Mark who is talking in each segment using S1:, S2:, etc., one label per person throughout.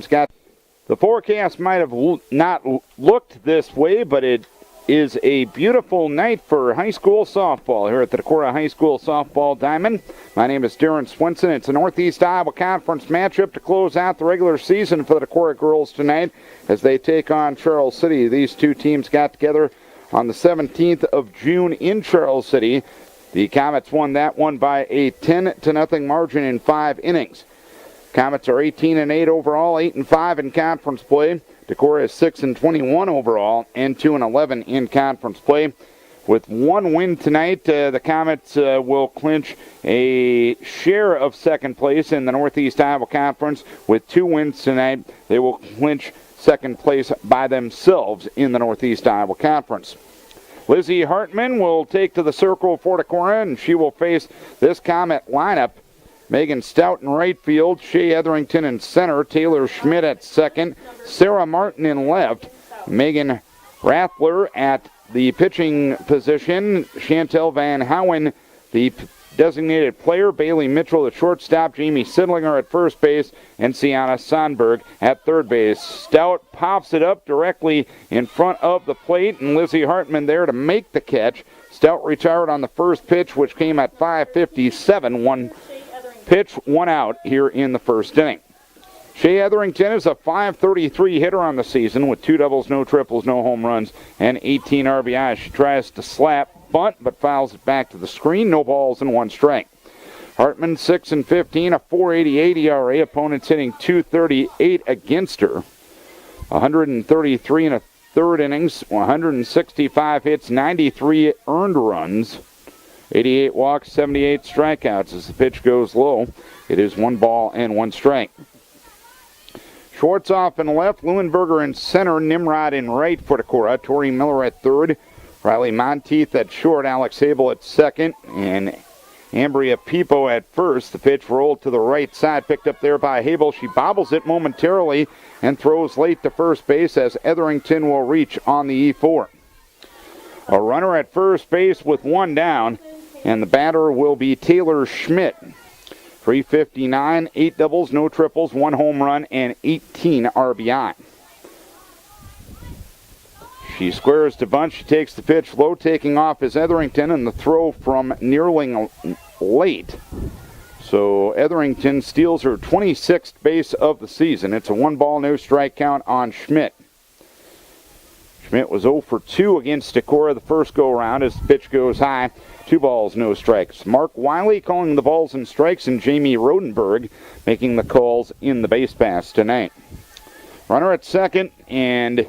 S1: Got the forecast might have not looked this way, but it is a beautiful night for high school softball here at the Decorah High School Softball Diamond. My name is Darren Swinson. It's a Northeast Iowa Conference matchup to close out the regular season for the Decorah girls tonight as they take on Charles City. These two teams got together on the 17th of June in Charles City. The Comets won that one by a 10-0 margin in 5 innings. Comets are 18-8 overall, 8-5 in conference play. Decorah is 6-21 overall and 2-11 in conference play. With one win tonight, the Comets will clinch a share of second place in the Northeast Iowa Conference. With 2 wins tonight, they will clinch second place by themselves in the Northeast Iowa Conference. Lizzie Hartman will take to the circle for Decorah, and she will face this Comet lineup. Megan Stout in right field, Shea Etherington in center, Taylor Schmidt at second, Sarah Martin in left, Megan Rathler at the pitching position, Chantel Van Howen, the designated player, Bailey Mitchell, the shortstop, Jamie Sidlinger at first base, and Sienna Sonberg at third base. Stout pops it up directly in front of the plate, and Lizzie Hartman there to make the catch. Stout retired on the first pitch, which came at 5:57, 1 pitch, 1 out here in the first inning. Shea Etherington is a .533 hitter on the season with 2 doubles, no triples, no home runs, and 18 RBIs. She tries to slap bunt, but fouls it back to the screen. No balls and 1 strike. Hartman 6-15, a .488 ERA. Opponents hitting .238 against her. 133 in a third innings, 165 hits, 93 earned runs. 88 walks, 78 strikeouts. As the pitch goes low, it is 1 ball and 1 strike. Schwartzoff in left, Leuenberger in center, Nimrod in right for Decorah, Tori Miller at third, Riley Monteith at short, Alex Abel at second, and Ambria Pipo at first. The pitch rolled to the right side, picked up there by Habel. She bobbles it momentarily and throws late to first base as Etherington will reach on the E4. A runner at first base with 1 down, and the batter will be Taylor Schmidt. .359, 8 doubles, no triples, 1 home run, and 18 RBI. She squares to bunt. She takes the pitch low, taking off is Etherington, and the throw from Neerling late. So Etherington steals her 26th base of the season. It's a 1 ball, no strike count on Schmidt. Schmidt was 0 for 2 against Decorah the first go-around as the pitch goes high. 2 balls, no strikes. Mark Wiley calling the balls and strikes, and Jamie Rodenberg making the calls in the base pass tonight. Runner at second, and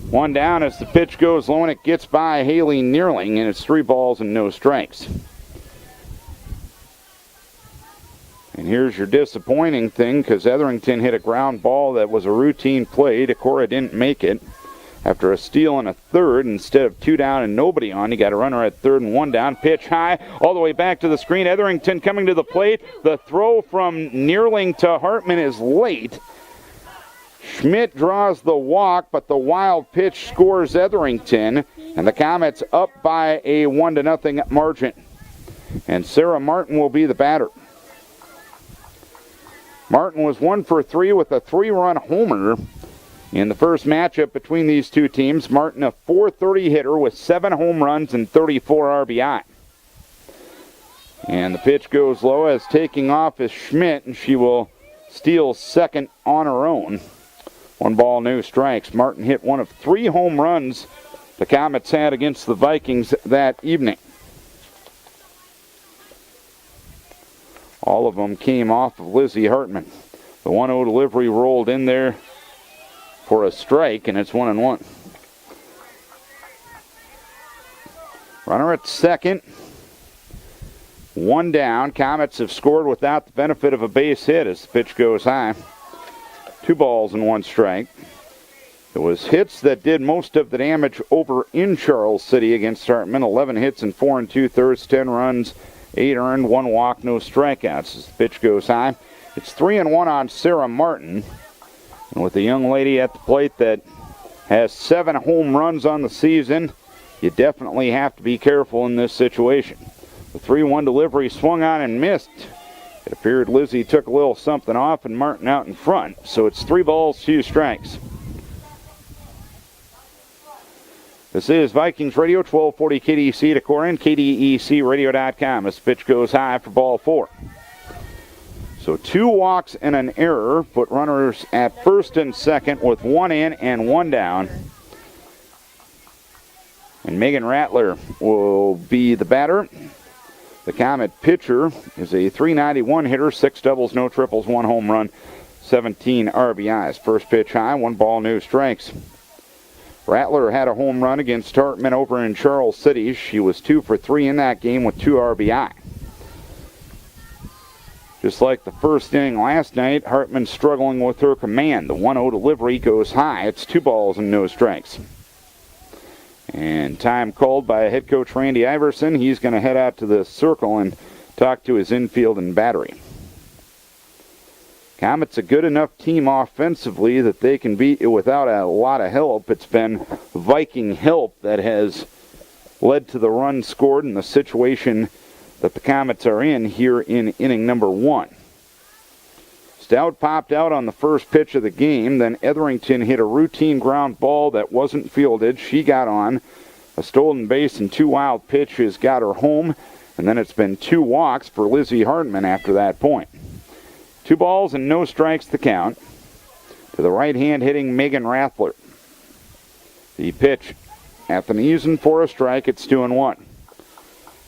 S1: 1 down as the pitch goes low, and it gets by Haley Neerling, and it's 3 balls and no strikes. And here's your disappointing thing, because Etherington hit a ground ball that was a routine play. Decorah didn't make it. After a steal and a third, instead of 2 down and nobody on, you got a runner at third and 1 down. Pitch high, all the way back to the screen. Etherington coming to the plate. The throw from Neerling to Hartman is late. Schmidt draws the walk, but the wild pitch scores Etherington, and the Comets up by a 1-0 margin. And Sarah Martin will be the batter. Martin was 1 for 3 with a 3-run homer in the first matchup between these two teams. Martin, a .430 hitter with 7 home runs and 34 RBI. And the pitch goes low as taking off is Schmidt, and she will steal second on her own. 1 ball, no strikes. Martin hit 1 of 3 home runs the Comets had against the Vikings that evening. All of them came off of Lizzie Hartman. The 1-0 delivery rolled in there for a strike, and it's 1-1. Runner at second. 1 down. Comets have scored without the benefit of a base hit as the pitch goes high. 2 balls and 1 strike. It was hits that did most of the damage over in Charles City against Hartman. 11 hits in 4 2/3, 10 runs, 8 earned, 1 walk, no strikeouts as the pitch goes high. It's 3-1 on Sarah Martin. And with a young lady at the plate that has 7 home runs on the season, you definitely have to be careful in this situation. The 3-1 delivery swung on and missed It appeared Lizzie took a little something off and Martin out in front. So it's 3 balls, 2 strikes. This is Vikings Radio, 1240 KDEC Decorah and KDECradio.com. This pitch goes high for ball 4. So 2 walks and an error put runners at first and second with 1 in and 1 down. And Megan Rattler will be the batter. The Comet pitcher is a .391 hitter, 6 doubles, no triples, 1 home run, 17 RBIs. First pitch high, 1 ball, no strikes. Rattler had a home run against Hartman over in Charles City. She was 2 for 3 in that game with 2 RBI. Just like the first inning last night, Hartman struggling with her command. The 1-0 delivery goes high. It's 2 balls and no strikes. And time called by head coach Randy Iverson. He's going to head out to the circle and talk to his infield and battery. Comet's a good enough team offensively that they can beat it without a lot of help. It's been Viking help that has led to the run scored and the situation that the Comets are in here in inning number 1. Stout popped out on the first pitch of the game. Then Etherington hit a routine ground ball that wasn't fielded. She got on. A stolen base and 2 wild pitches got her home. And then it's been 2 walks for Lizzie Hartman after that point. 2 balls and no strikes to count to the right-hand hitting Megan Rattler. The pitch, Athanasian for a strike. It's 2-1.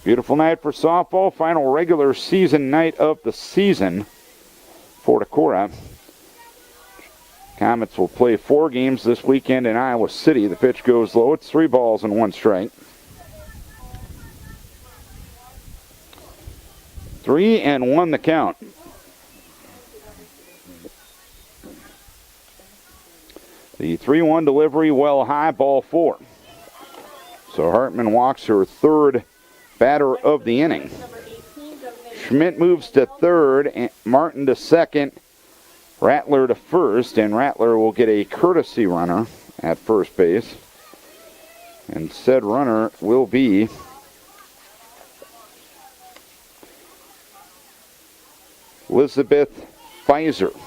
S1: Beautiful night for softball. Final regular season night of the season for Decorah. Comets will play 4 games this weekend in Iowa City. The pitch goes low. It's 3 balls and 1 strike. 3-1 the count. The 3-1 delivery well high, ball 4. So Hartman walks her 3rd batter of the inning. Schmidt moves to 3rd, and Martin to 2nd, Rattler to 1st, and Rattler will get a courtesy runner at first base. And said runner will be Elizabeth Pfizer.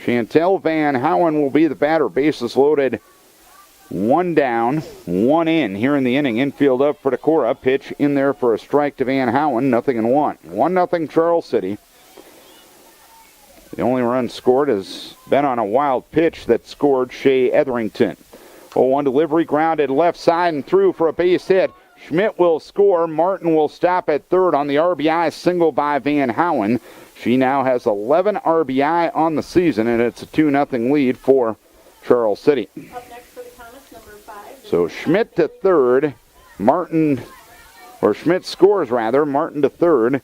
S1: Chantel Van Howen will be the batter. Bases loaded. 1 down, 1 in here in the inning. Infield up for Decorah. Pitch in there for a strike to Van Howen. 0-1. 1-0 Charles City. The only run scored has been on a wild pitch that scored Shea Etherington. 0-1 delivery grounded left side and through for a base hit. Schmidt will score. Martin will stop at 3rd on the RBI single by Van Howen. She now has 11 RBI on the season, and it's a 2-0 lead for Charles City.
S2: Up next for the Comets, number 5.
S1: So Schmidt to 3rd, Schmidt scores rather, Martin to 3rd,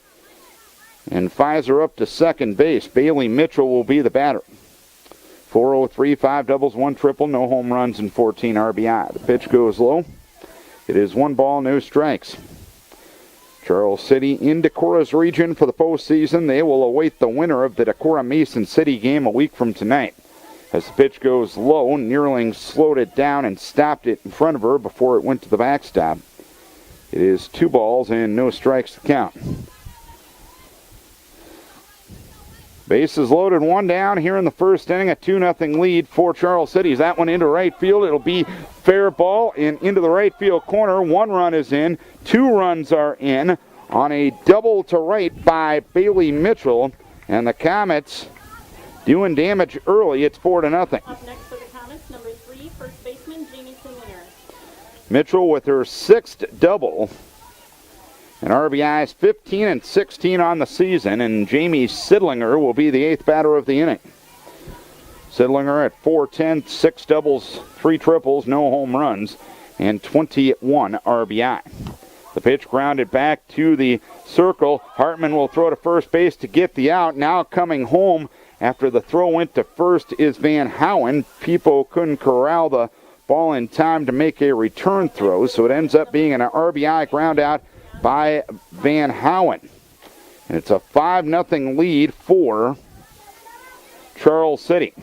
S1: and Pfizer up to 2nd base. Bailey Mitchell will be the batter. 403, 5 doubles, 1 triple, no home runs, and 14 RBI. The pitch goes low. It is 1 ball, no strikes. Charles City in Decorah's region for the postseason. They will await the winner of the Decorah-Mason City game a week from tonight. As the pitch goes low, Neerling slowed it down and stopped it in front of her before it went to the backstop. It is 2 balls and no strikes to count. Bases loaded, 1 down here in the first inning. A 2-0 lead for Charles City. That one into right field. It'll be fair ball and into the right field corner. 1 run is in. 2 runs are in on a double to right by Bailey Mitchell. And the Comets doing damage early. It's 4-0.
S2: Up next for the Comets, number 3, first baseman Jamie Sidlinger.
S1: Mitchell with her 6th double. And RBIs 15 and 16 on the season, and Jamie Sidlinger will be the 8th batter of the inning. Sidlinger at .410, 6 doubles, 3 triples, no home runs, and 21 RBI. The pitch grounded back to the circle. Hartman will throw to first base to get the out. Now coming home after the throw went to first is Van Howen. People couldn't corral the ball in time to make a return throw, so it ends up being an RBI ground out by Van Howen. And it's a 5-0 lead for Charles City.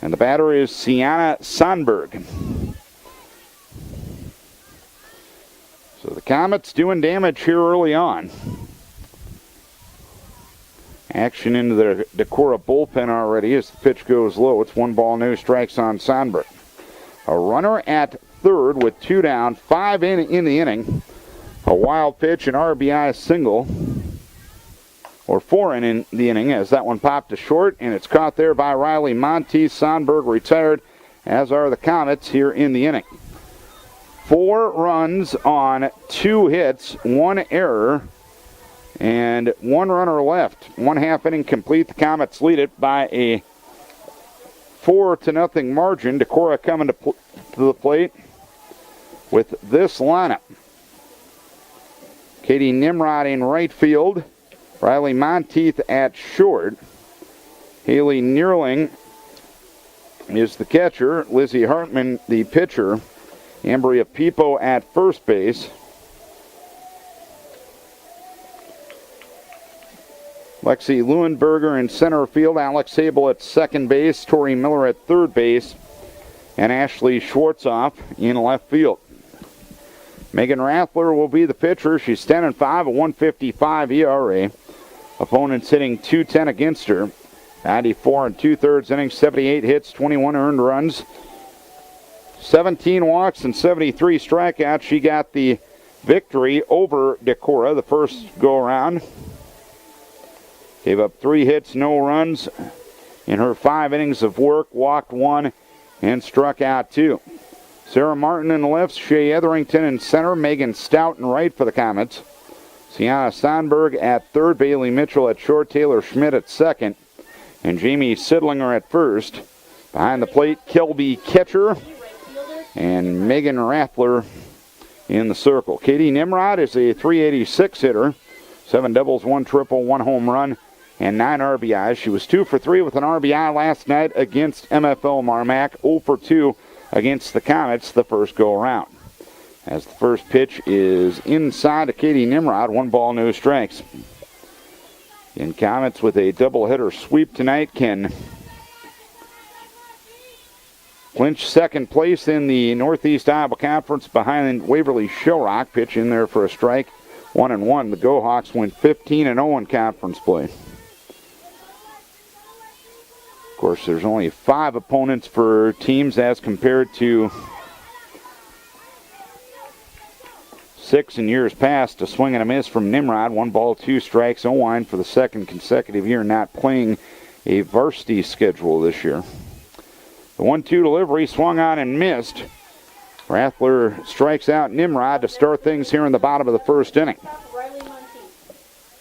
S1: And the batter is Sienna Sandberg. So the Comets doing damage here early on. Action into the Decorah bullpen already as the pitch goes low. It's 1 ball, no strikes on Sandberg. A runner at third with 2 down, 5 in the inning. A wild pitch, an RBI single, or 4 in the inning as that one popped to short, and it's caught there by Riley Monteith. Sandberg retired, as are the Comets here in the inning. 4 runs on 2 hits, 1 error, and 1 runner left. 1/2 inning complete. The Comets lead it by a 4-0 margin. Decorah coming to the plate with this lineup. Katie Nimrod in right field. Riley Monteith at short. Haley Neerling is the catcher. Lizzie Hartman the pitcher. Ambria Pipo at first base. Lexi Leuenberger in center field. Alex Sable at second base. Tori Miller at third base. And Ashley Schwartzoff in left field. Megan Rathler will be the pitcher. She's 10-5, a 1.55 ERA. Opponents hitting .210 against her. 94 2/3 innings, 78 hits, 21 earned runs, 17 walks, and 73 strikeouts. She got the victory over Decorah the first go-around. Gave up 3 hits, no runs in her 5 innings of work. Walked 1 and struck out 2. Sarah Martin in the left, Shea Etherington in center, Megan Stout in right for the Comets. Sienna Sandberg at third, Bailey Mitchell at short, Taylor Schmidt at second, and Jamie Sidlinger at first. Behind the plate, Kelby Ketcher and Megan Rathler in the circle. Katie Nimrod is a .386 hitter, 7 doubles, 1 triple, 1 home run, and 9 RBIs. She was 2 for 3 with an RBI last night against MFL Marmac, 0 for 2 against the Comets the first go-around. As the first pitch is inside to Katie Nimrod, 1 ball, no strikes. And Comets with a doubleheader sweep tonight can clinch second place in the Northeast Iowa Conference behind Waverly Shellrock. Pitch in there for a strike, 1-1. The Go-Hawks went 15-0 in conference play. Of course, there's only 5 opponents for teams as compared to 6 in years past. A swing and a miss from Nimrod. 1 ball, 2 strikes. Owine for the second consecutive year not playing a varsity schedule this year. The 1-2 delivery swung on and missed. Rathler strikes out Nimrod to start things here in the bottom of the first inning.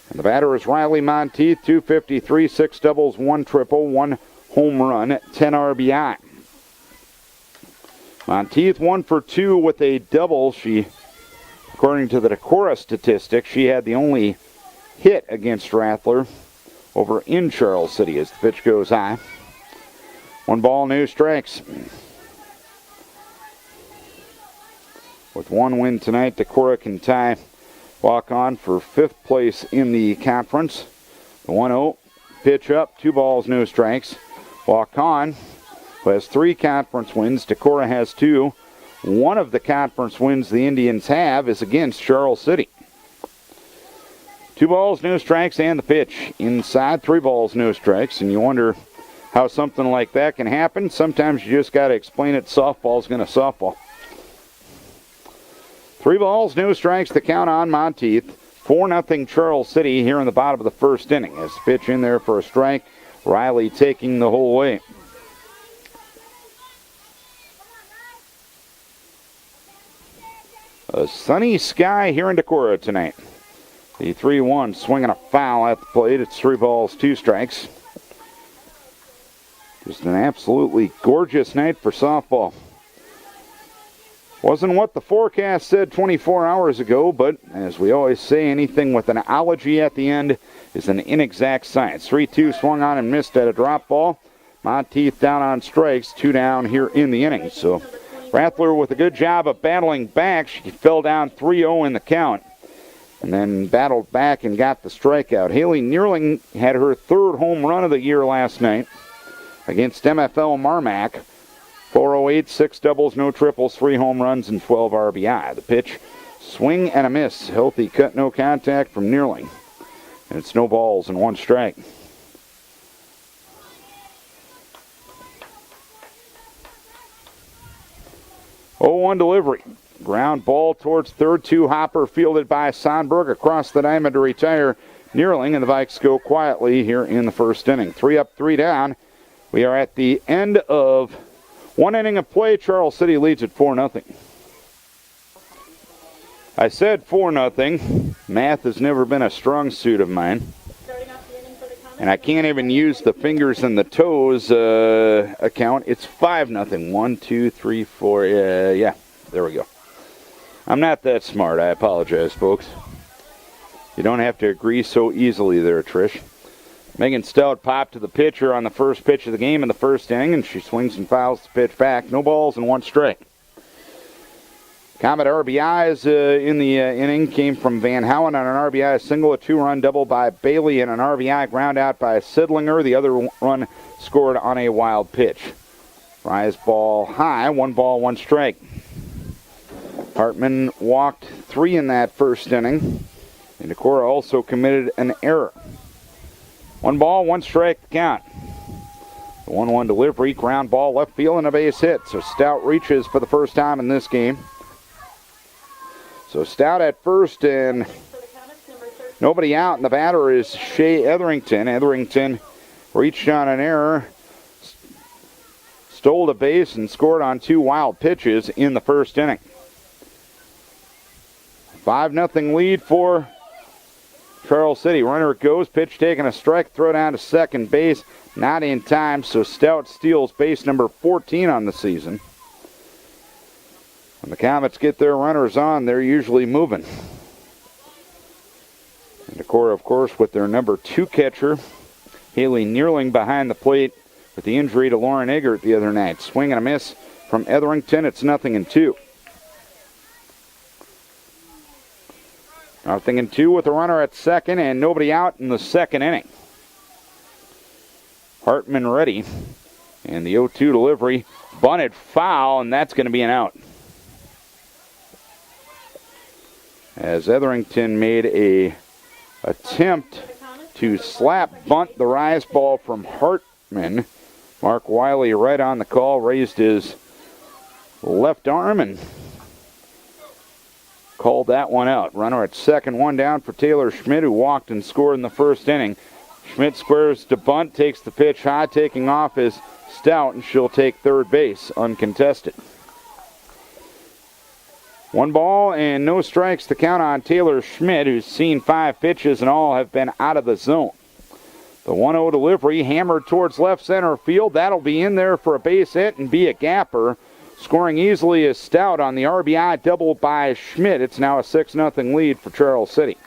S1: And the batter is Riley Monteith, 253, 6 doubles, 1 triple, 1 home run, 10 RBI. Monteith 1 for 2 with a double. She, according to the Decorah statistics, she had the only hit against Rathler over in Charles City as the pitch goes high. 1 ball, no strikes. With 1 win tonight, Decorah can tie walk on for 5th place in the conference. The 1-0 pitch up, 2 balls, no strikes. Walk on, who has 3 conference wins. Decorah has 2. One of the conference wins the Indians have is against Charles City. 2 balls, no strikes, and the pitch inside. 3 balls, no strikes, and you wonder how something like that can happen. Sometimes you just got to explain it. Softball's going to softball. 3 balls, no strikes, the count on Monteith. 4-0 Charles City here in the bottom of the first inning. As the pitch in there for a strike. Riley taking the whole way. A sunny sky here in Decorah tonight. The 3-1 swinging a foul at the plate. It's 3 balls, 2 strikes. Just an absolutely gorgeous night for softball. Wasn't what the forecast said 24 hours ago, but as we always say, anything with an ology at the end is an inexact science. 3-2 swung on and missed at a drop ball. Monteith down on strikes, 2 down here in the inning. So Rathler with a good job of battling back. She fell down 3-0 in the count and then battled back and got the strikeout. Haley Neerling had her 3rd home run of the year last night against MFL Marmac. 408, 6 doubles, no triples, 3 home runs, and 12 RBI. The pitch Swing and a miss. Healthy cut, no contact from Neerling. And it's no balls and 1 strike. 0-1 delivery. Ground ball towards third. 2 hopper fielded by Sonberg across the diamond to retire Neerling, and the Vikes go quietly here in the first inning. 3 up, 3 down. We are at the end of 1 inning of play. Charles City leads at 4-0. I said 4-0. Math has never been a strong suit of mine.
S2: Starting off the inning for the Comets.
S1: And I can't even use the fingers and the toes account. It's 5-0. 1, 2, 3, 4. Yeah, there we go. I'm not that smart. I apologize, folks. You don't have to agree so easily there, Trish. Megan Stout popped to the pitcher on the first pitch of the game in the first inning, and she swings and fouls the pitch back. No balls and 1 strike. Comet RBIs in the inning came from Van Howen on an RBI single, a 2-run double by Bailey, and an RBI ground out by Sidlinger. The other run scored on a wild pitch. Rise ball high, 1 ball, 1 strike. Hartman walked 3 in that first inning, and Decorah also committed an error. 1 ball, 1 strike to count. The 1-1 delivery, ground ball left field and a base hit. So Stout reaches for the first time in this game. So Stout at first and nobody out, and the batter is Shea Etherington. Etherington reached on an error, stole the base, and scored on 2 wild pitches in the first inning. 5-0 lead for Charles City. Runner goes, pitch taking a strike, throw down to second base, not in time, so Stout steals base number 14 on the season. When the Comets get their runners on, they're usually moving. And Decorah, of course, with their number 2 catcher, Haley Neerling, behind the plate with the injury to Lauren Eggert the other night. Swing and a miss from Etherington. It's 0-2. 0-2 with a runner at second and nobody out in the second inning. Hartman ready. And the 0-2 delivery bunted foul, and that's going to be an out. As Etherington made a attempt to slap bunt the rise ball from Hartman. Mark Wiley right on the call, raised his left arm and called that one out. Runner at second, 1 down for Taylor Schmidt, who walked and scored in the first inning. Schmidt squares to bunt, takes the pitch high, taking off is Stout, and she'll take third base uncontested. 1 ball and no strikes to count on Taylor Schmidt, who's seen 5 pitches and all have been out of the zone. The 1-0 delivery hammered towards left center field. That'll be in there for a base hit and be a gapper. Scoring easily is Stout on the RBI double by Schmidt. It's now a 6-0 lead for Charles City.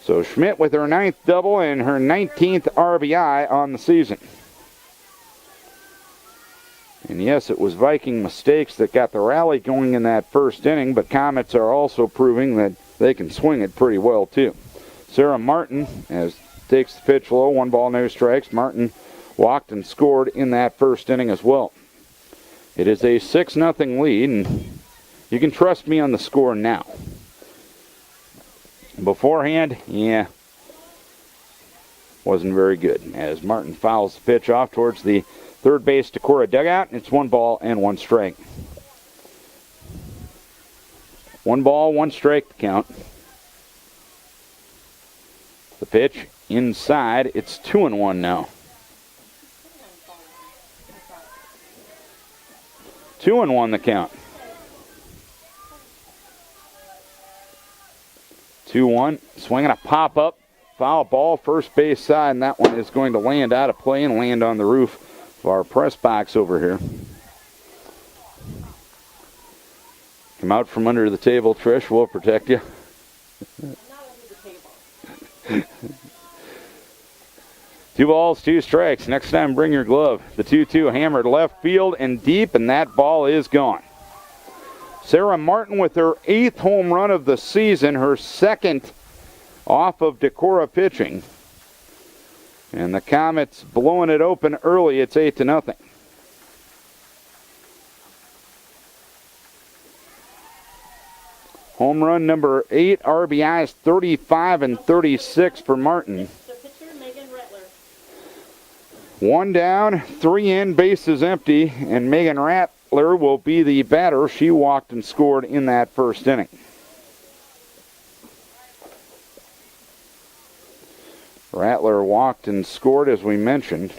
S1: So Schmidt with her 9th double and her 19th RBI on the season. And yes, it was Viking mistakes that got the rally going in that first inning, but Comets are also proving that they can swing it pretty well, too. Sarah Martin takes the pitch low, 1 ball, no strikes. Martin walked and scored in that first inning as well. It is a 6-0 lead, and you can trust me on the score now. Beforehand, yeah, wasn't very good, as Martin fouls the pitch off towards the third base Decorah dugout. It's 1 ball and 1 strike. 1 ball, 1 strike to count. The pitch inside. It's 2-1 now. 2-1 the count. 2-1. Swinging a pop-up. Foul ball, first base side, and that one is going to land out of play and land on the roof of our press box over here. Come out from under the table, Trish. We'll protect you.
S2: Not under the table.
S1: 2 balls, 2 strikes. Next time, bring your glove. The 2-2 hammered left field and deep, and that ball is gone. Sarah Martin with her 8th home run of the season, her 2nd off of Decorah pitching. And the Comets blowing it open early. It's 8-0. Home run number 8, RBIs 35 and 36 for Martin.
S2: The pitcher, Megan Rattler.
S1: 1 down, 3 in, bases empty, and Megan Rattler will be the batter. She walked and scored in that first inning. Rattler walked and scored, as we mentioned.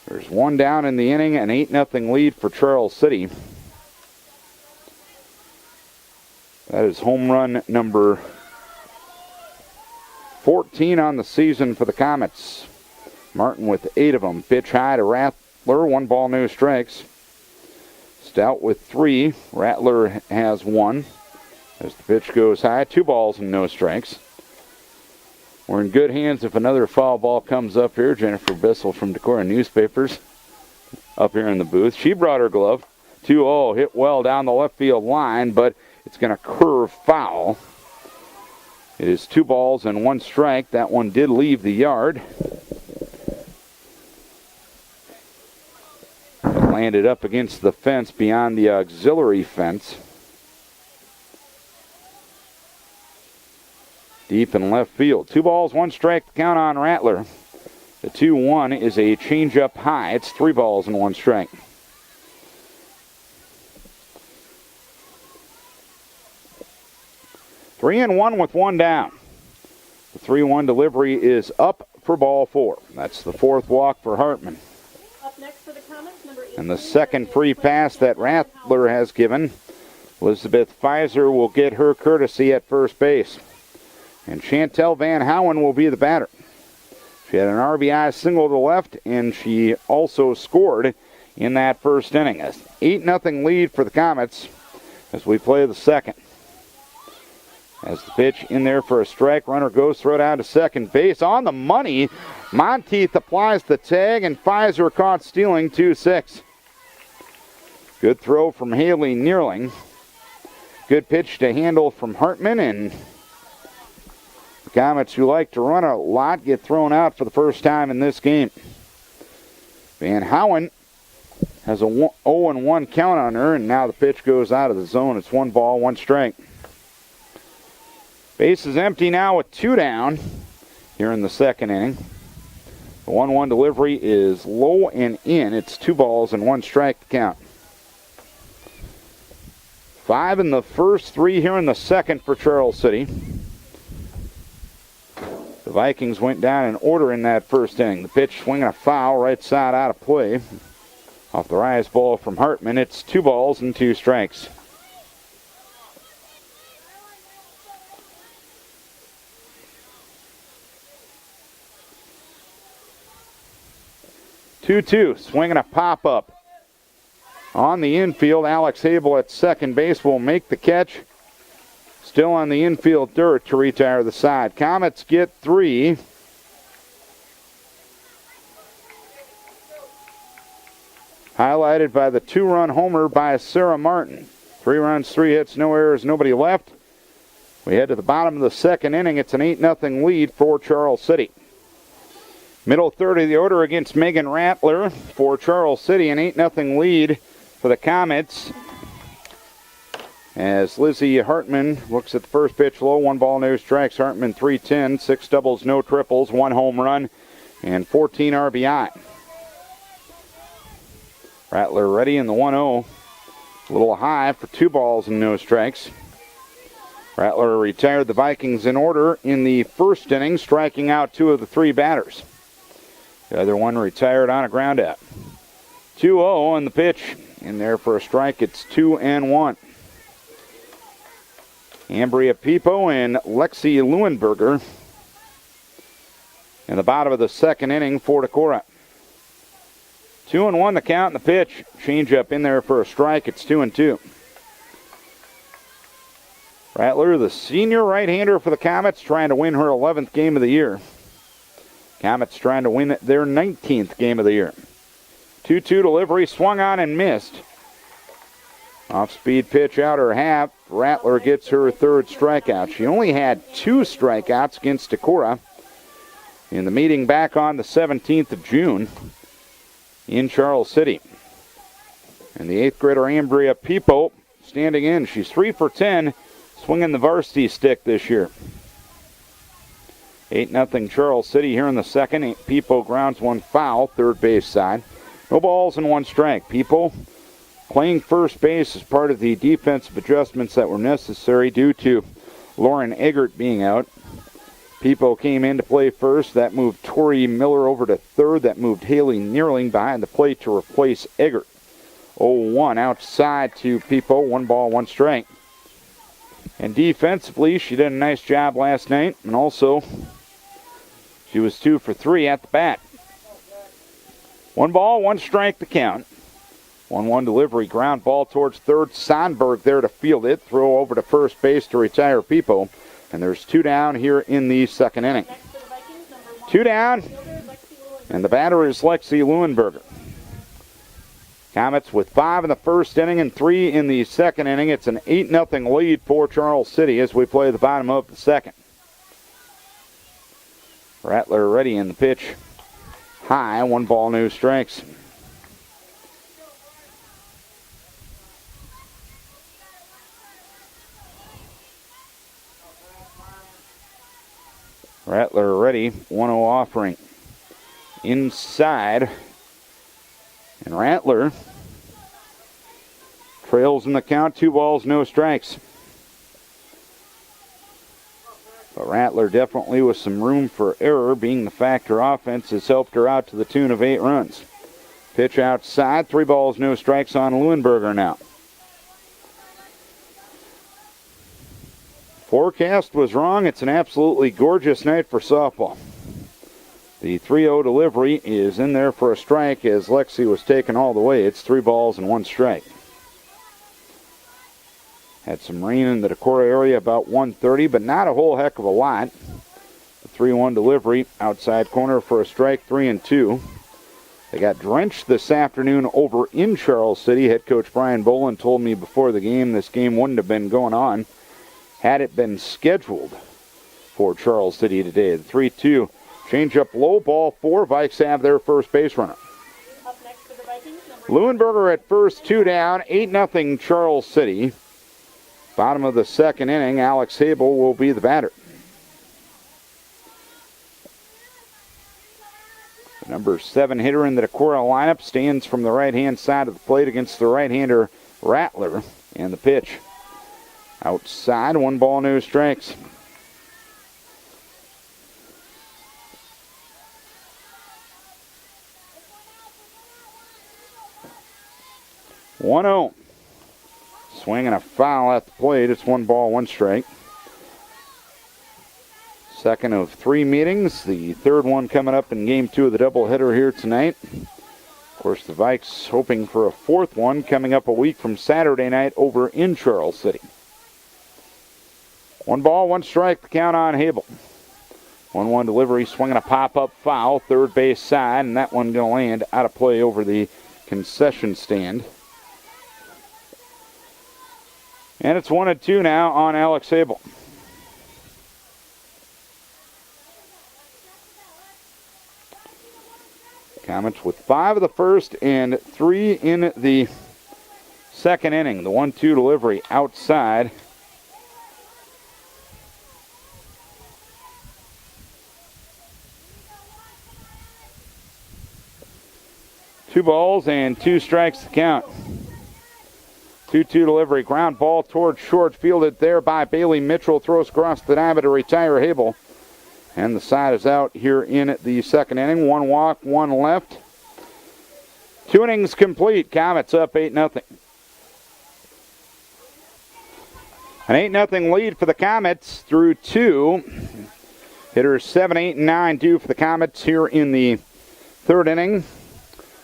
S1: There's 1 down in the inning, an 8-0 lead for Charles City. That is home run number 14 on the season for the Comets. Martin with 8 of them. Pitch high to Rattler, 1 ball, no strikes. Stout with 3. Rattler has 1. As the pitch goes high, 2 balls and no strikes. We're in good hands if another foul ball comes up here. Jennifer Bissell from Decorah Newspapers up here in the booth. She brought her glove. 2-0, hit well down the left field line, but it's going to curve foul. It is 2 balls and 1 strike. That one did leave the yard. It landed up against the fence beyond the auxiliary fence. Deep in left field. 2 balls, 1 strike to count on Rattler. The 2-1 is a changeup high. It's 3 balls and 1 strike. Three and 1 with 1 down. The 3-1 delivery is up for ball 4. That's the 4th walk for Hartman.
S2: Up next for the Comets, number 18.
S1: And the second free pass that Rattler has given, Elizabeth Pfizer will get her courtesy at first base. And Chantel Van Howen will be the batter. She had an RBI single to the left, and she also scored in that first inning. An 8-0 lead for the Comets as we play the second. As the pitch in there for a strike, runner goes, throw down to second base. On the money, Monteith applies the tag, and Pfizer caught stealing 2-6. Good throw from Haley Neerling. Good pitch to handle from Hartman, and the Comets, who like to run a lot, get thrown out for the first time in this game. Van Howen has a 0-1 count on her, and now the pitch goes out of the zone. It's 1 ball, 1 strike. Base is empty now with 2 down here in the second inning. The 1-1 delivery is low and in. It's 2 balls and 1 strike to count. 5 in the first, 3 here in the second for Charles City. The Vikings went down in order in that first inning. The pitch swinging a foul, right side out of play. Off the rise ball from Hartman. It's 2 balls and 2 strikes. Two, swinging a pop-up. On the infield, Alex Habel at second base will make the catch. Still on the infield dirt to retire the side. Comets get 3. Highlighted by the 2-run homer by Sarah Martin. 3 runs, 3 hits, no errors, nobody left. We head to the bottom of the second inning. It's an 8-0 lead for Charles City. Middle third of the order against Megan Rattler for Charles City. An 8-0 lead for the Comets. As Lizzie Hartman looks at the first pitch low, 1 ball, no strikes. Hartman 310, 6 doubles, no triples, 1 home run, and 14 RBI. Rattler ready in the 1-0. A little high for 2 balls and no strikes. Rattler retired the Vikings in order in the first inning, striking out 2 of the 3 batters. The other one retired on a ground out. 2-0 and the pitch in there for a strike. It's 2-1. Ambria Pipo and Lexi Leuenberger in the bottom of the second inning for Decorah. 2-1 the count and the pitch. Change up in there for a strike. It's 2-2. Rattler, the senior right-hander for the Comets, trying to win her 11th game of the year. Comets trying to win their 19th game of the year. 2-2 delivery, swung on and missed. Off-speed pitch outer half. Rattler gets her 3rd strikeout. She only had 2 strikeouts against Decorah in the meeting back on the 17th of June in Charles City. And the 8th grader Ambria Pipo standing in. She's 3 for 10, swinging the varsity stick this year. 8-0 Charles City here in the second. Peepo grounds one foul, third base side. No balls and one strike. Peepo playing first base as part of the defensive adjustments that were necessary due to Lauren Eggert being out. Peepo came in to play first. That moved Tori Miller over to third. That moved Haley Neerling behind the plate to replace Eggert. 0-1 outside to Peepo. 1 ball, 1 strike. And defensively, she did a nice job last night. And also, she was 2 for 3 at the bat. 1 ball, 1 strike to count. 1-1 delivery. Ground ball towards third. Sonberg there to field it. Throw over to first base to retire Peepo. And there's 2 down here in the second inning. 2 down. And the batter is Lexi Leuenberger. Comets with 5 in the first inning and 3 in the second inning. It's an 8-0 lead for Charles City as we play the bottom of the second. Rattler ready in the pitch. High, 1 ball, no strikes. Rattler ready, 1-0 offering. Inside. And Rattler trails in the count, 2 balls, no strikes. But Rattler definitely with some room for error, being the factor offense has helped her out to the tune of 8 runs. Pitch outside, 3 balls, no strikes on Leuenberger now. Forecast was wrong. It's an absolutely gorgeous night for softball. The 3-0 delivery is in there for a strike as Lexi was taken all the way. It's 3 balls and 1 strike. Had some rain in the Decorah area about 1:30, but not a whole heck of a lot. The 3-1 delivery outside corner for a strike, 3-2. They got drenched this afternoon over in Charles City. Head coach Brian Boland told me before the game this game wouldn't have been going on had it been scheduled for Charles City today. The 3-2 change up low, ball 4. Vikes have their first base runner.
S2: Up next for the Vikings,
S1: Leuenberger at first, 2 down, 8-0 Charles City. Bottom of the second inning, Alex Habel will be the batter. The number 7 hitter in the Decorah lineup stands from the right-hand side of the plate against the right-hander Rattler. And the pitch outside, 1 ball, no strikes. One-0. Swing and a foul at the plate. It's 1 ball, 1 strike. Second of 3 meetings. The third one coming up in game 2 of the doubleheader here tonight. Of course, the Vikes hoping for a 4th one coming up a week from Saturday night over in Charles City. 1 ball, 1 strike, the count on Habel. 1-1 delivery, swinging a pop-up foul, third base side, and that one going to land out of play over the concession stand. And it's 1-2 now on Alex Habel. Comets with 5 of the first and 3 in the second inning. The 1-2 delivery outside. Two balls and 2 strikes to count. 2-2 delivery, ground ball towards short, fielded there by Bailey Mitchell. Throws across the diamond to retire Habel. And the side is out here in the second inning. 1 walk, 1 left. 2 innings complete. Comets up 8-0. An 8-0 lead for the Comets through 2. Hitters 7, 8, and 9 due for the Comets here in the third inning.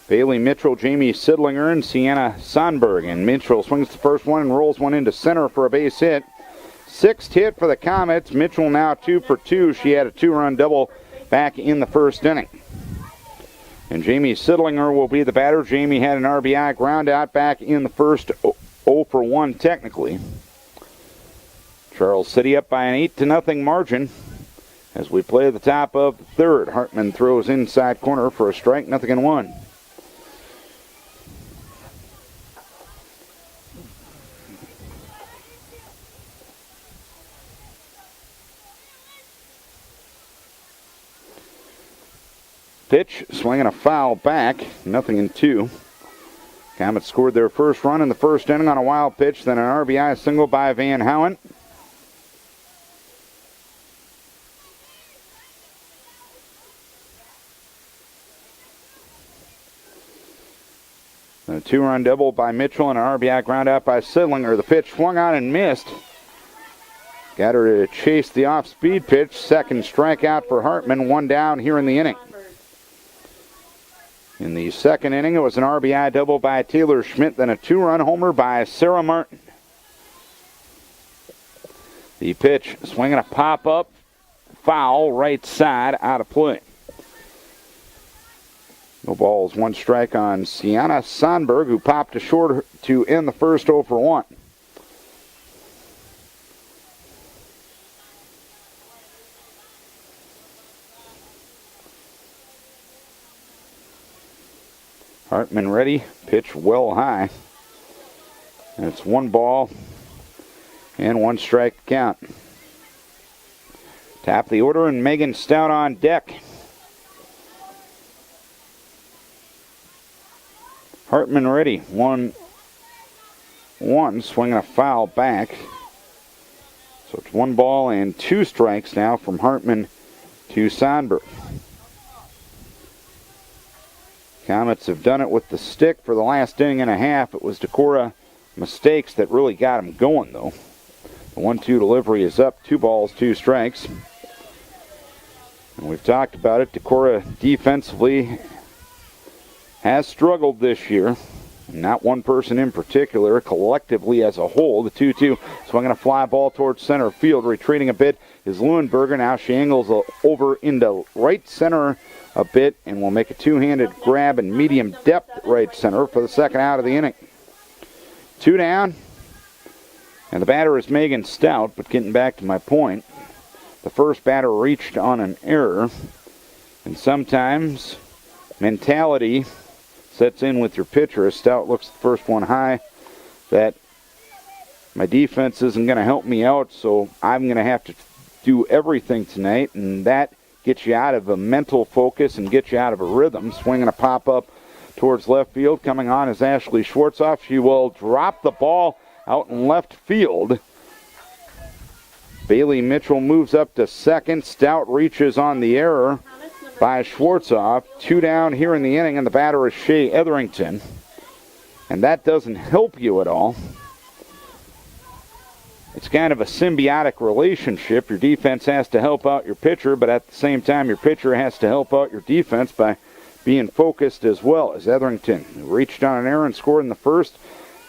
S1: Bailey Mitchell, Jamie Sidlinger, and Sienna Sonberg. And Mitchell swings the first one and rolls one into center for a base hit. 6th hit for the Comets. Mitchell now 2 for 2. She had a 2-run double back in the first inning. And Jamie Sidlinger will be the batter. Jamie had an RBI ground out back in the first, 0 for 1 technically. Charles City up by an 8-0 margin as we play the top of the third. Hartman throws inside corner for a strike, Pitch, swinging a foul back, 0-2. Comets scored their first run in the first inning on a wild pitch, then an RBI single by Van Howen. A 2-run double by Mitchell and an RBI ground out by Sidlinger. The pitch swung on and missed. Got her to chase the off-speed pitch. Second strikeout for Hartman. One down here in the inning. In the second inning, it was an RBI double by Taylor Schmidt, then a 2-run homer by Sarah Martin. The pitch swinging a pop-up, foul, right side, out of play. No balls, 1 strike on Sienna Sonberg, who popped to short to end the first 0-for-1. Hartman ready, pitch well high. And it's 1 ball and 1 strike count. Top of the order and Megan Stout on deck. Hartman ready, 1-1, swinging a foul back. So it's 1 ball and 2 strikes now from Hartman to Sonberg. Comets have done it with the stick for the last inning and a half. It was Decorah mistakes that really got him going, though. The 1-2 delivery is up, 2 balls, 2 strikes. And we've talked about it. Decorah defensively has struggled this year. Not one person in particular, collectively as a whole. The 2-2 swinging a fly ball towards center field. Retreating a bit is Leuenberger. Now she angles over into right center a bit and will make a 2-handed grab in medium depth at right center for the second out of the inning. 2 down. And the batter is Megan Stout, but getting back to my point, the first batter reached on an error. And sometimes mentality sets in with your pitcher. As Stout looks at the first one high, that my defense isn't going to help me out, so I'm going to have to do everything tonight, and that gets you out of a mental focus and gets you out of a rhythm. Swinging a pop-up towards left field. Coming on is Ashley Schwartzoff. She will drop the ball out in left field. Bailey Mitchell moves up to second. Stout reaches on the error by Schwartzoff. 2 down here in the inning, and the batter is Shea Etherington. And that doesn't help you at all. It's kind of a symbiotic relationship. Your defense has to help out your pitcher, but at the same time, your pitcher has to help out your defense by being focused as well. As Etherington reached on an error and scored in the first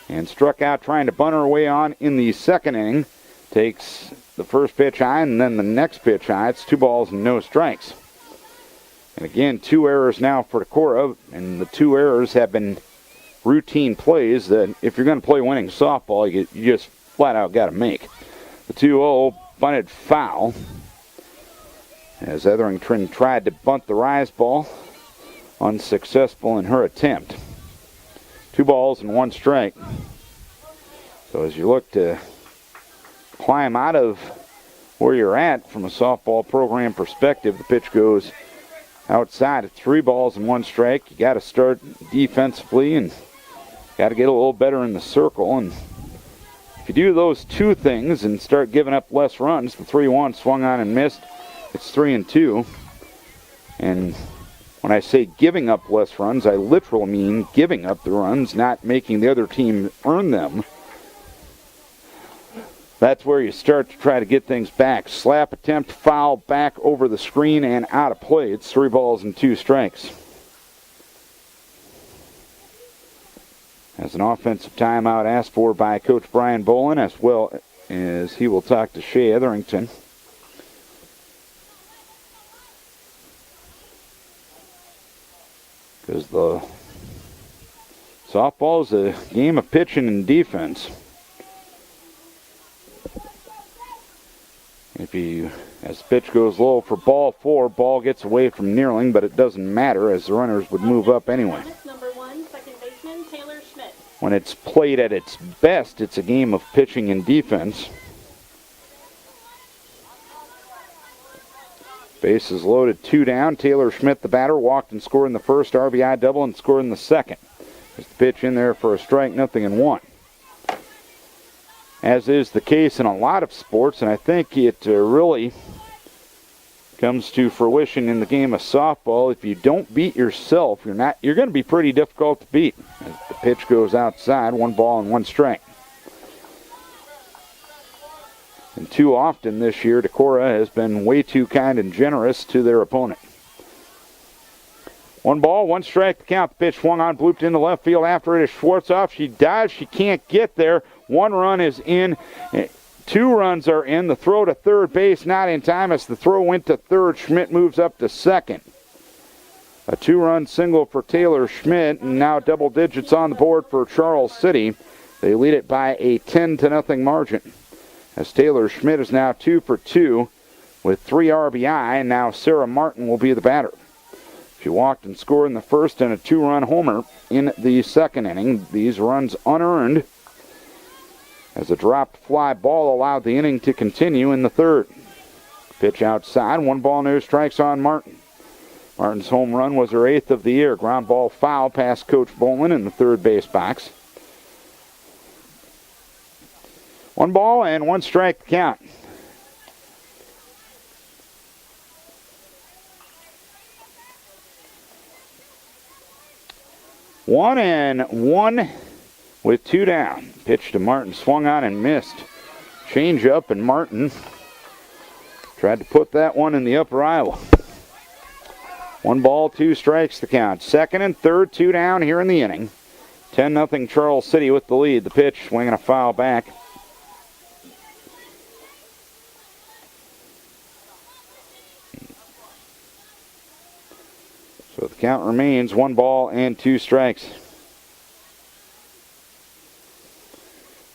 S1: and struck out trying to bunt her way on in the second inning. Takes the first pitch high and then the next pitch high. It's 2 balls and no strikes. And again, 2 errors now for Decorah, and the 2 errors have been routine plays that if you're going to play winning softball, you just flat out got to make. The 2-0 bunted foul as Etherington tried to bunt the rise ball, unsuccessful in her attempt. 2 balls and 1 strike. So as you look to climb out of where you're at from a softball program perspective, the pitch goes outside at 3 balls and 1 strike. You got to start defensively and got to get a little better in the circle. And if you do those 2 things and start giving up less runs, the 3-1 swung on and missed. It's 3-2. And when I say giving up less runs, I literally mean giving up the runs, not making the other team earn them. That's where you start to try to get things back. Slap attempt, foul, back over the screen and out of play. It's 3 balls and 2 strikes. As an offensive timeout asked for by Coach Brian Bolin, as well as he will talk to Shea Etherington. Because the softball is a game of pitching and defense. As the pitch goes low for ball 4, ball gets away from Neerling, but it doesn't matter as the runners would move up anyway.
S2: Number 1, second baseman, Taylor Schmidt.
S1: When it's played at its best, it's a game of pitching and defense. Bases loaded, 2 down. Taylor Schmidt, the batter, walked and scored in the first, RBI double, and scored in the second. There's the pitch in there for a strike, 0-1. As is the case in a lot of sports, and I think it really comes to fruition in the game of softball. If you don't beat yourself, you're going to be pretty difficult to beat. As the pitch goes outside, 1 ball and 1 strike. And too often this year, Decorah has been way too kind and generous to their opponent. 1 ball, 1 strike to count. The pitch swung on, blooped into left field. After it is Schwartzoff. She dives. She can't get there. 1 run is in. 2 runs are in. The throw to third base, not in time. As the throw went to third, Schmidt moves up to second. A 2-run single for Taylor Schmidt, and now double digits on the board for Charles City. They lead it by a 10-0 margin. As Taylor Schmidt is now 2 for 2 with 3 RBI, and now Sarah Martin will be the batter. She walked and scored in the first and a 2-run homer in the second inning. These runs unearned, as a dropped fly ball allowed the inning to continue in the third. Pitch outside, 1 ball, no strikes on Martin. Martin's home run was her 8th of the year. Ground ball foul past Coach Bowman in the third base box. 1 ball and 1 strike to count. One and 1 with 2 down. Pitch to Martin, swung on and missed. Change up, and Martin tried to put that one in the upper aisle. 1 ball, 2 strikes to count. Second and third, 2 down here in the inning. 10-0 Charles City with the lead. The pitch, swinging a foul back. So the count remains 1 ball and 2 strikes.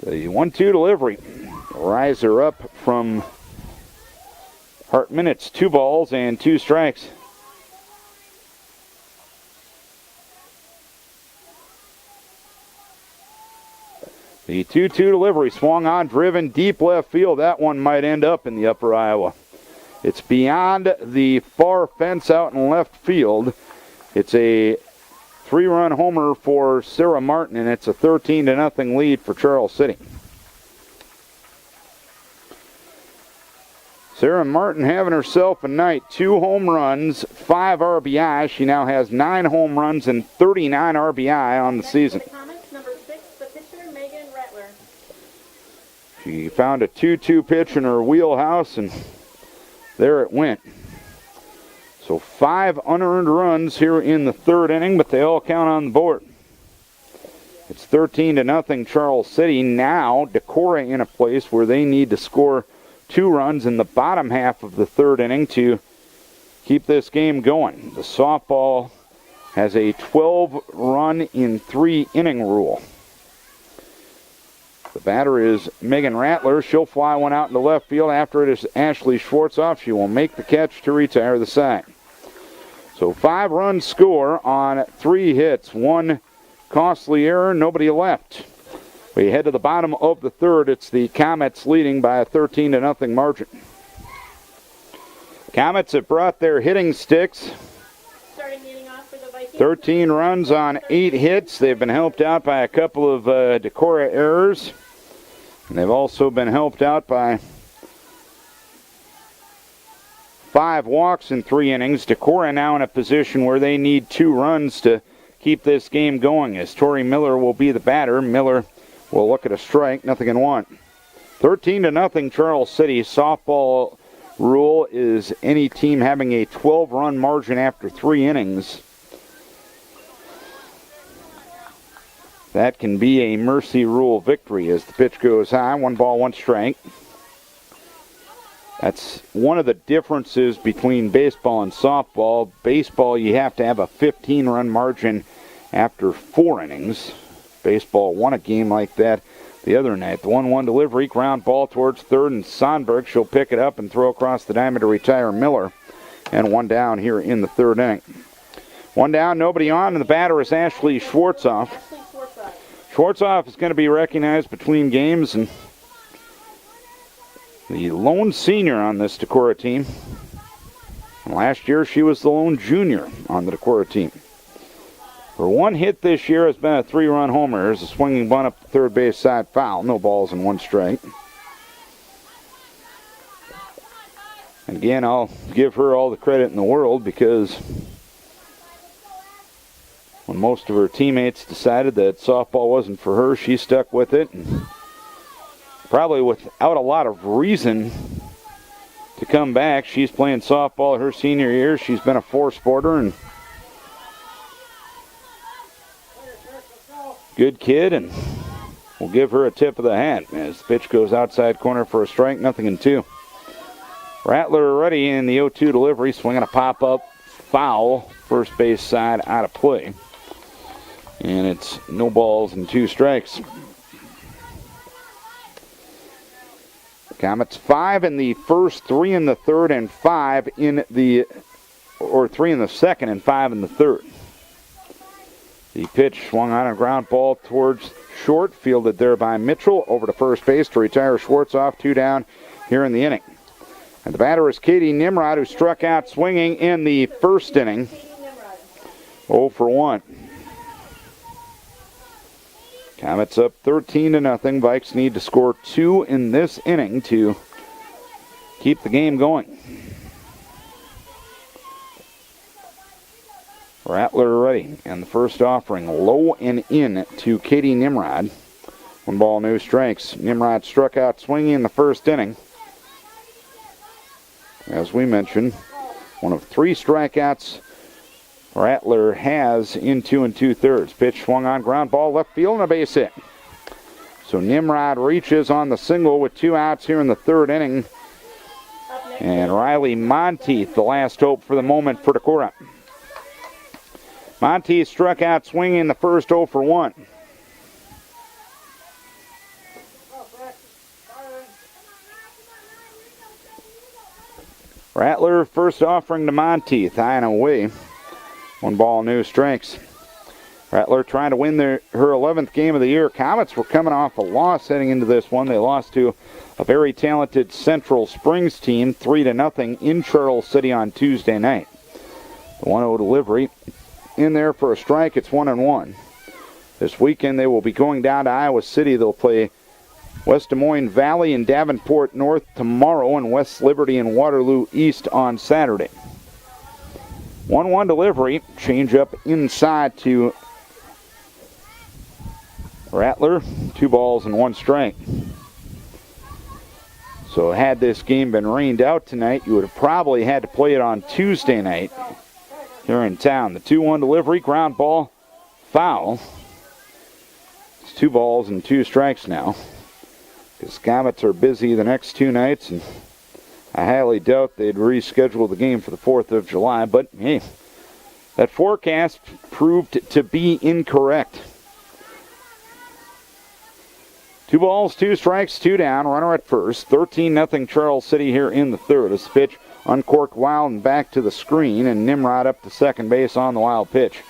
S1: The 1-2 delivery. Riser up from Hartman. It's 2 balls and 2 strikes. The 2-2 delivery swung on, driven deep left field. That one might end up in the upper Iowa. It's beyond the far fence out in left field. It's a 3-run homer for Sarah Martin, and it's a 13-0 lead for Charles City. Sarah Martin having herself a night. 2 home runs, 5 RBI. She now has 9 home runs and 39 RBI on the season.
S2: Number 6, the pitcher, Megan Rattler.
S1: She found a 2-2 pitch in her wheelhouse, and there it went. So 5 unearned runs here in the third inning, but they all count on the board. It's 13-0 Charles City. Now Decorah in a place where they need to score 2 runs in the bottom half of the third inning to keep this game going. The softball has a 12-run in 3 inning rule. The batter is Megan Rattler. She'll fly one out into left field. After it is Ashley Schwartzoff. She will make the catch to retire the side. So 5-run score on 3 hits. 1 costly error, nobody left. We head to the bottom of the third. It's the Comets leading by a 13-0 margin. Comets have brought their hitting sticks.
S2: Starting the inning off for the Vikings.
S1: 13 runs on 8 hits. They've been helped out by a couple of Decorah errors. And they've also been helped out by 5 walks in 3 innings. Decorah now in a position where they need 2 runs to keep this game going, as Tori Miller will be the batter. Miller will look at a strike, 0-1. 13-0 Charles City. Softball rule is any team having a 12-run margin after 3 innings. That can be a mercy rule victory as the pitch goes high. 1 ball, 1 strike. That's one of the differences between baseball and softball. Baseball, you have to have a 15-run margin after 4 innings. Baseball won a game like that the other night. The 1-1 delivery, ground ball towards third, and Sonberg, she'll pick it up and throw across the diamond to retire Miller. And 1 down here in the third inning. 1 down, nobody on, and the batter is Ashley Schwartzoff. Schwartzoff is going to be recognized between games, and the lone senior on this Decorah team. And last year, she was the lone junior on the Decorah team. Her one hit this year has been a 3-run homer. There's a swinging bunt up the third base side foul. No balls and 1 strike. And again, I'll give her all the credit in the world because when most of her teammates decided that softball wasn't for her, she stuck with it. And probably without a lot of reason to come back. She's playing softball her senior year. She's been a 4-sporter and good kid, and we'll give her a tip of the hat as the pitch goes outside corner for a strike, 0-2. Rattler ready in the 0-2 delivery, swinging a pop-up foul, first base side out of play. And it's no balls and 2 strikes. Comets 5 in the first, 3 in the third, and 3 in the second, and 5 in the third. The pitch swung on a ground ball towards short, fielded there by Mitchell over to first base to retire Schwartzoff. 2 down here in the inning. And the batter is Katie Nimrod, who struck out swinging in the first inning. 0 for 1. Comets up 13-0. Vikes need to score 2 in this inning to keep the game going. Rattler ready, and the first offering low and in to Katie Nimrod. 1 ball, no strikes. Nimrod struck out swinging in the first inning. As we mentioned, one of 3 strikeouts Rattler has in 2 2/3. Pitch swung on, ground ball, left field, and a base hit. So Nimrod reaches on the single with 2 outs here in the third inning. And Riley Monteith, the last hope for the moment for Decorah. Monteith struck out swinging in the first, 0 for 1. Rattler first offering to Monteith, high and away. 1 ball, no strikes. Rattler trying to win her 11th game of the year. Comets were coming off a loss heading into this one. They lost to a very talented Central Springs team, 3-0 in Charles City on Tuesday night. The 1-0 delivery in there for a strike. It's 1-1. This weekend they will be going down to Iowa City. They'll play West Des Moines Valley and Davenport North tomorrow, and West Liberty and Waterloo East on Saturday. 1-1 delivery. Change up inside to Rattler. 2 balls and 1 strike. So had this game been rained out tonight, you would have probably had to play it on Tuesday night here in town. The 2-1 delivery, ground ball, foul. It's 2 balls and 2 strikes now. Because Comets are busy the next 2 nights, and I highly doubt they'd reschedule the game for the 4th of July. But, hey, that forecast proved to be incorrect. 2 balls, 2 strikes, 2 down. Runner at first. 13-0 Charles City here in the third. As the pitch uncorked wild and back to the screen, and Nimrod up to second base on the wild pitch.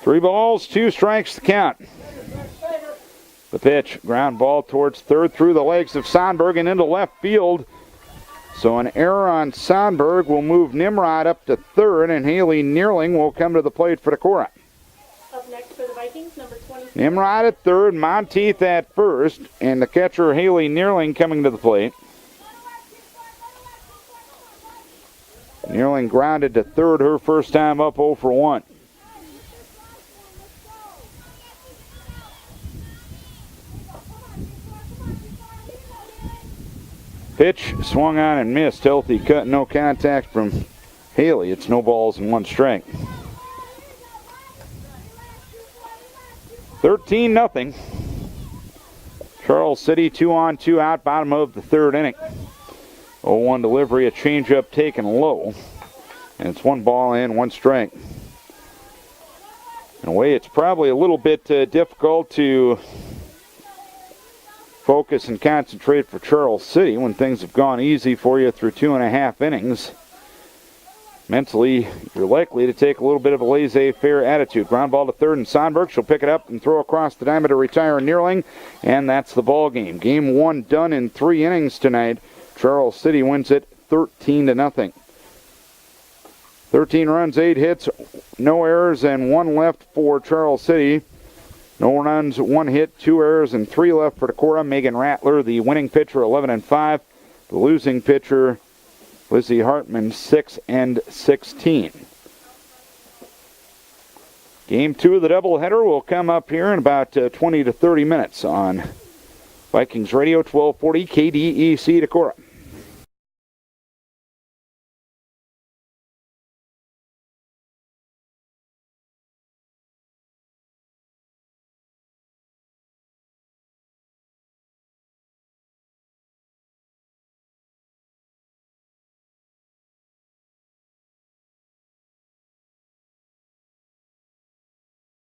S1: Three balls, 2 strikes to count. The pitch, ground ball towards third through the legs of Sonberg and into left field. So an error on Sonberg will move Nimrod up to third, and Haley Neerling will come to the plate for Decorah.
S2: Up next for the Vikings, number 20.
S1: Nimrod at third, Monteith at first, and the catcher Haley Neerling coming to the plate. Neerling grounded to third her first time up, 0 for 1. Pitch swung on and missed. Healthy cut, no contact from Haley. It's no balls and 1 strike. 13-0. Charles City 2 on, 2 out, bottom of the third inning. 0-1 delivery, a changeup taken low. And it's 1 ball and 1 strike. In a way, it's probably a little bit difficult to focus and concentrate for Charles City when things have gone easy for you through 2.5 innings. mentally you're likely to take a little bit of a laissez-faire attitude. Ground ball to third, and Sonberg, she'll pick it up and throw across the diamond to retire Nearling, and that's the ball game. Game 1 done in 3 innings tonight. Charles City wins it 13-0. 13 runs, 8 hits, no errors, and 1 left for Charles City. No runs, 1 hit, 2 errors, and 3 left for Decorah. Megan Rattler, the winning pitcher, 11-5. The losing pitcher, Lizzie Hartman, 6-16. Game 2 of the doubleheader will come up here in about 20 to 30 minutes on Vikings Radio, 1240 KDEC Decorah.